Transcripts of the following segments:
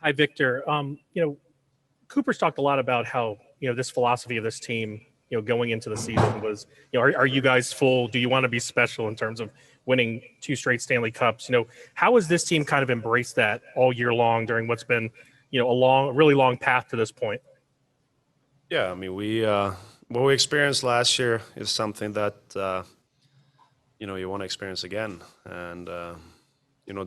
Hi, Victor. Cooper's talked a lot about how, this philosophy of this team, going into the season was, are you guys full? Do you want to be special in terms of winning 2 straight Stanley Cups? How has this team kind of embraced that all year long during what's been, a really long path to this point? Yeah, I mean, what we experienced last year is something that, you want to experience again. And,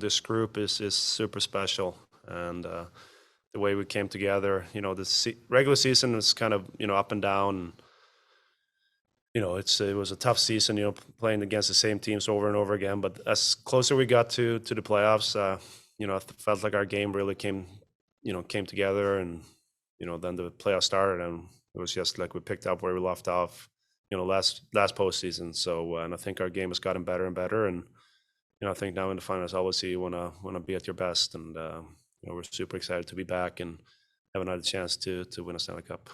this group is super special. And the way we came together, the regular season was kind of, up and down. It was a tough season, playing against the same teams over and over again. But as closer we got to the playoffs, I felt like our game really came together. And, then the playoffs started, and it was just like we picked up where we left off, last postseason. So, and I think our game has gotten better and better. And, I think now in the finals, obviously you wanna be at your best. And, we're super excited to be back and have another chance to win a Stanley Cup.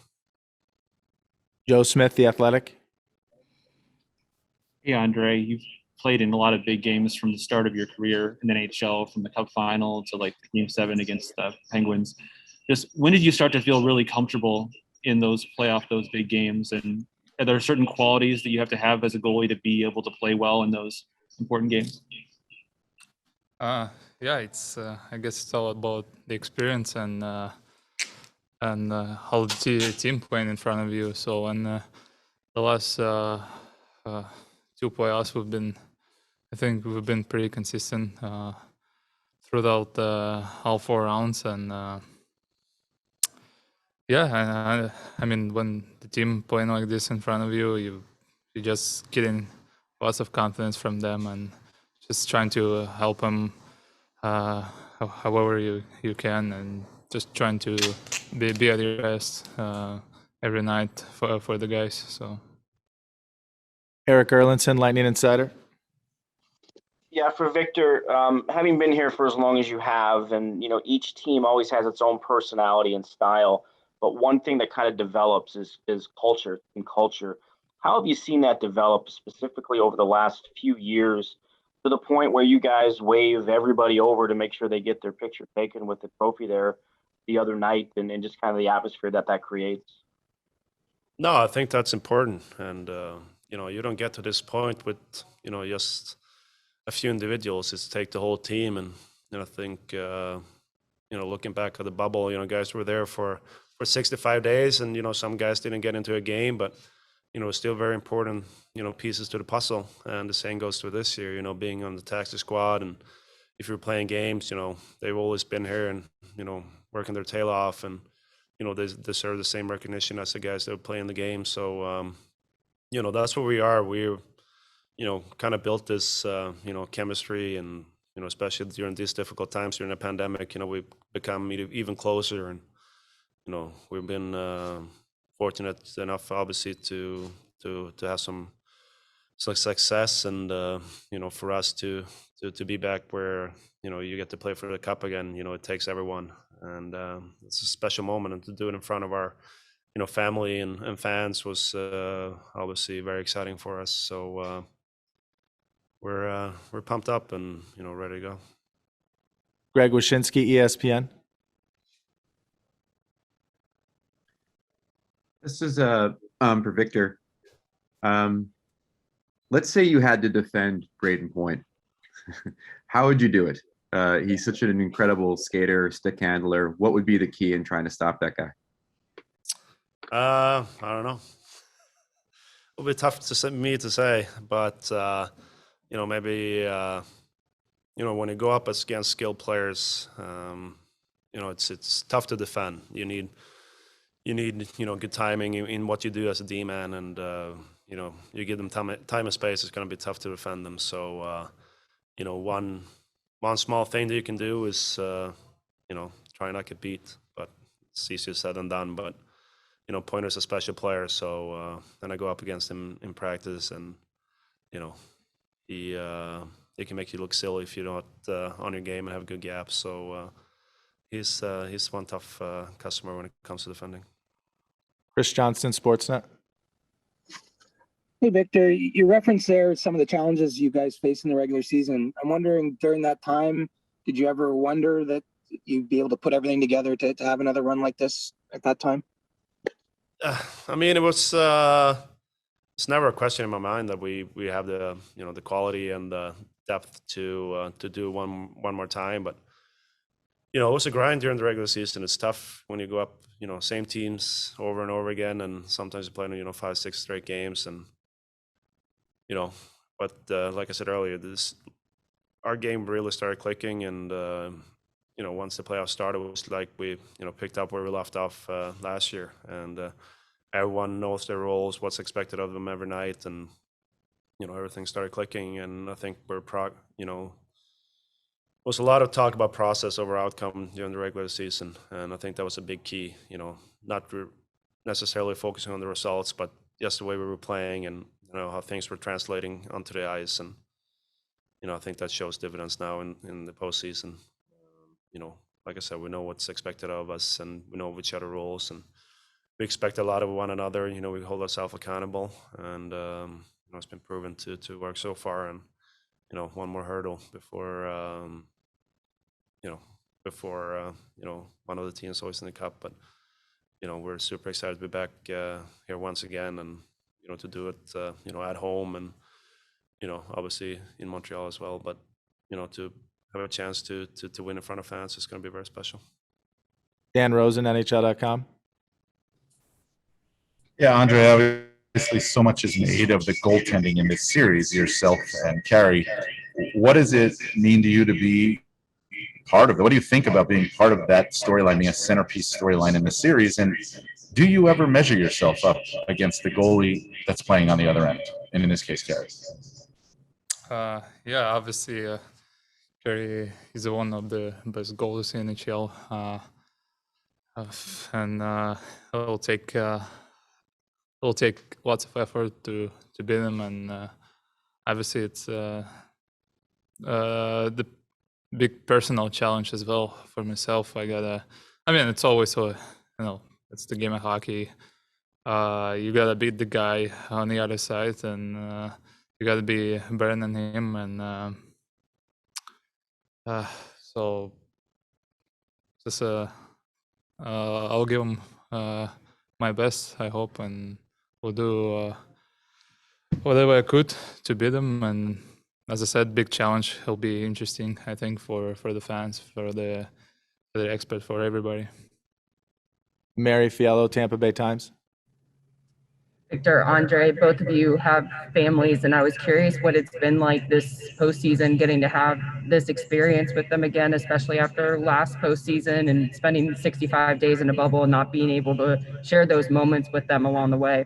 Joe Smith, The Athletic. Hey, Andre, you've played in a lot of big games from the start of your career in the NHL, from the Cup final to like Game 7 against the Penguins. Just when did you start to feel really comfortable in those big games? And are there certain qualities that you have to have as a goalie to be able to play well in those important games? Yeah, it's I guess it's all about the experience and how the team playing in front of you. So in the last 2 playoffs, I think we've been pretty consistent throughout all 4 rounds. And yeah, I mean, when the team playing like this in front of you, you just getting lots of confidence from them and just trying to help them however you can, and just trying to be at your best every night for the guys. So, Eric Erlinson, Lightning Insider. Yeah, for Victor, having been here for as long as you have, and each team always has its own personality and style. But one thing that kind of develops is culture and culture. How have you seen that develop specifically over the last few years, to the point where you guys wave everybody over to make sure they get their picture taken with the trophy there the other night, and just kind of the atmosphere that creates? No, I think that's important. And, you don't get to this point with, just a few individuals. It's take the whole team. And, I think, looking back at the bubble, guys were there for 65 days, and, some guys didn't get into a game, but, still very important, pieces to the puzzle. And the same goes to this year, being on the taxi squad. And if you're playing games, they've always been here and, working their tail off, and, they deserve the same recognition as the guys that play in the game. So, that's what we are. We're, kind of built this, chemistry, and, especially during these difficult times during the pandemic, we've become even closer. And, we've been fortunate enough, obviously, to have some success, and for us to be back where you get to play for the cup again. It takes everyone, and it's a special moment, and to do it in front of our family and fans was obviously very exciting for us. So we're pumped up and ready to go. Greg Wyshynski, ESPN. This is for Victor. Let's say you had to defend Braden Point. How would you do it? He's such an incredible skater, stick handler. What would be the key in trying to stop that guy? I don't know. It'll be tough for me to say, but maybe when you go up against skilled players, it's tough to defend. You need good timing in what you do as a D-man, and you give them time and space. It's going to be tough to defend them. So one small thing that you can do is try not to get beat, but it's easier said than done. But Pointer's a special player, so then I go up against him in practice, and he can make you look silly if you're not on your game and have good gaps. So he's one tough customer when it comes to defending. Chris Johnston, Sportsnet. Hey, Victor, you referenced there some of the challenges you guys faced in the regular season. I'm wondering, during that time, did you ever wonder that you'd be able to put everything together to have another run like this at that time? I mean, it's never a question in my mind that we have the the quality and the depth to do one more time. But it was a grind during the regular season. It's tough when you go up, same teams over and over again, and sometimes you play 5-6 straight games, and But like I said earlier, our game really started clicking, and once the playoffs started, it was like we picked up where we left off last year, and everyone knows their roles, what's expected of them every night, and everything started clicking. And I think was a lot of talk about process over outcome during the regular season, and I think that was a big key. Not necessarily focusing on the results, but just the way we were playing and how things were translating onto the ice. And I think that shows dividends now in the postseason. Like I said, we know what's expected of us, and we know which other roles, and we expect a lot of one another. We hold ourselves accountable, and it's been proven to work so far. And one more hurdle before one of the teams always in the cup. But we're super excited to be back here once again, and to do it at home, and obviously in Montreal as well. But to have a chance to win in front of fans is going to be very special. Dan Rosen, NHL.com. Yeah, Andre, obviously so much is made of the goaltending in this series, yourself and Carey. What does it mean to you to be part of it? What do you think about being part of that storyline, being a centerpiece storyline in the series? And do you ever measure yourself up against the goalie that's playing on the other end? And in this case, Carey. Yeah, obviously, Carey is one of the best goalies in NHL, and it'll take lots of effort to beat him. And obviously, it's the big personal challenge as well for myself. It's always it's the game of hockey. You gotta beat the guy on the other side, and you gotta be better than him. And so just I'll give him my best, I hope, and we'll do whatever I could to beat him. And as I said, big challenge. It'll be interesting, I think, for the fans, for the experts, for everybody. Mary Fiallo, Tampa Bay Times. Victor, Andre, both of you have families, and I was curious what it's been like this postseason, getting to have this experience with them again, especially after last postseason and spending 65 days in a bubble and not being able to share those moments with them along the way.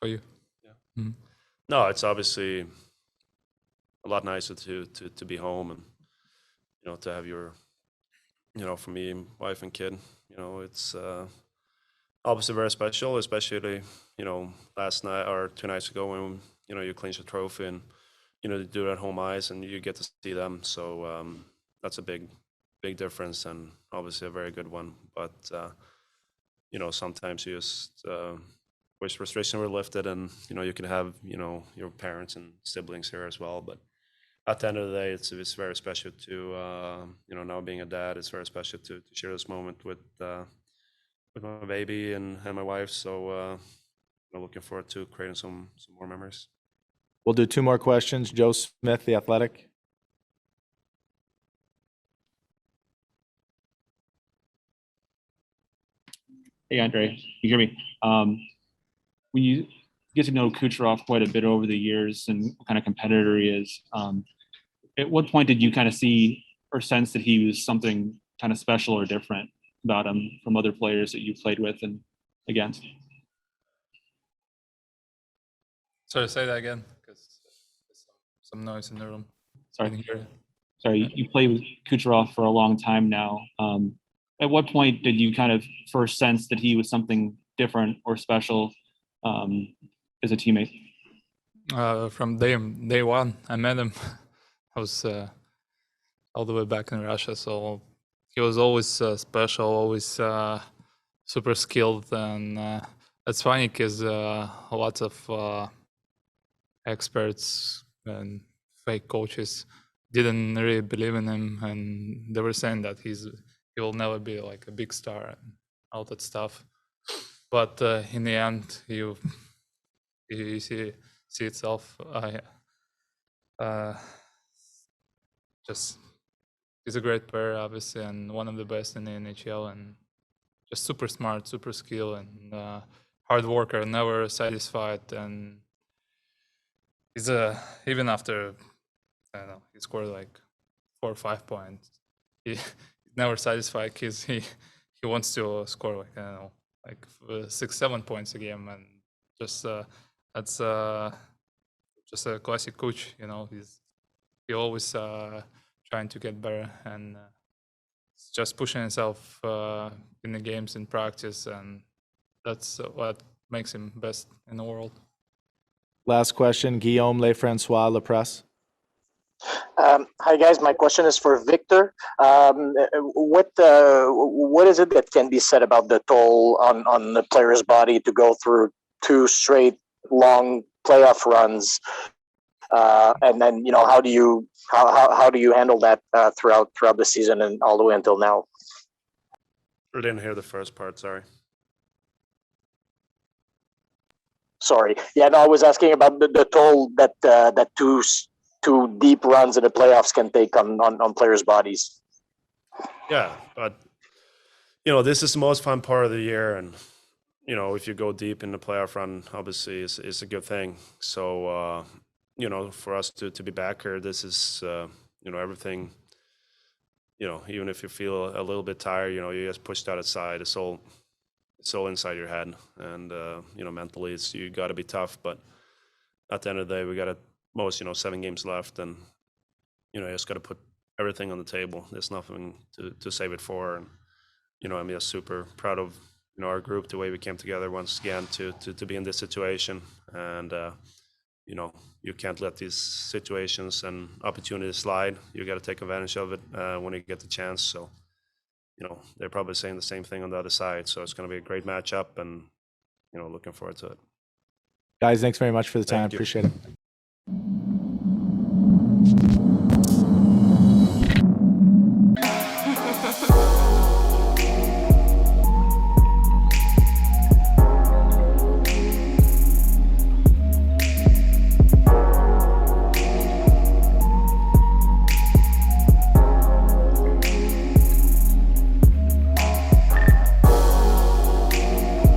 For you. Yeah. Mm-hmm. No, it's obviously a lot nicer to be home, and to have your for me, wife and kid, it's obviously very special, especially last night or 2 nights ago when you clinch a trophy, and to do it at home ice and you get to see them. So that's a big difference, and obviously a very good one. But sometimes you just wish restrictions were lifted, and you can have your parents and siblings here as well. But at the end of the day, it's very special to now being a dad. It's very special to share this moment with my baby and my wife. So looking forward to creating some more memories. We'll do 2 more questions. Joe Smith, The Athletic. Hey, Andre, you hear me? When you get to know Kucherov quite a bit over the years and what kind of competitor he is, at what point did you kind of see or sense that he was something kind of special or different about him from other players that you played with and against? Sorry, say that again, because there's some noise in the room. Sorry, you played with Kucherov for a long time now. At what point did you kind of first sense that he was something different or special as a teammate? From day one, I met him. I was all the way back in Russia, so he was always special, always super skilled, and it's funny because lots of experts and fake coaches didn't really believe in him, and they were saying that he will never be like a big star and all that stuff. But in the end, you see itself. Just he's a great player, obviously, and one of the best in the NHL, and just super smart, super skilled, and hard worker, never satisfied. And he's even after, I don't know, he scored like 4 or 5 points. He's never satisfied. He wants to score like, I don't know, like 6-7 points a game, and just that's just a classic coach. You know, he always trying to get better, and just pushing himself in the games, in practice, and that's what makes him best in the world. Last question, Guillaume Lefrancois, La Presse. Hi guys, my question is for Victor. What is it that can be said about the toll on the player's body to go through 2 straight long playoff runs, and then how do you handle that throughout the season and all the way until now? I didn't hear the first part. Sorry. Yeah, no, I was asking about the toll that two deep runs in the playoffs can take on players' bodies. Yeah, but this is the most fun part of the year, and if you go deep in the playoff run, obviously is a good thing. So for us to be back here, this is everything. Even if you feel a little bit tired, you just push that aside. It's all inside your head, and mentally, you got to be tough. But at the end of the day, we got at most 7 games left, and you just got to put everything on the table. There's nothing to save it for, and I'm just super proud of our group, the way we came together once again to be in this situation, and you can't let these situations and opportunities slide. You got to take advantage of it when you get the chance. So they're probably saying the same thing on the other side. So it's going to be a great matchup, and looking forward to it. Guys, thanks very much for the time. Thank you. Appreciate it.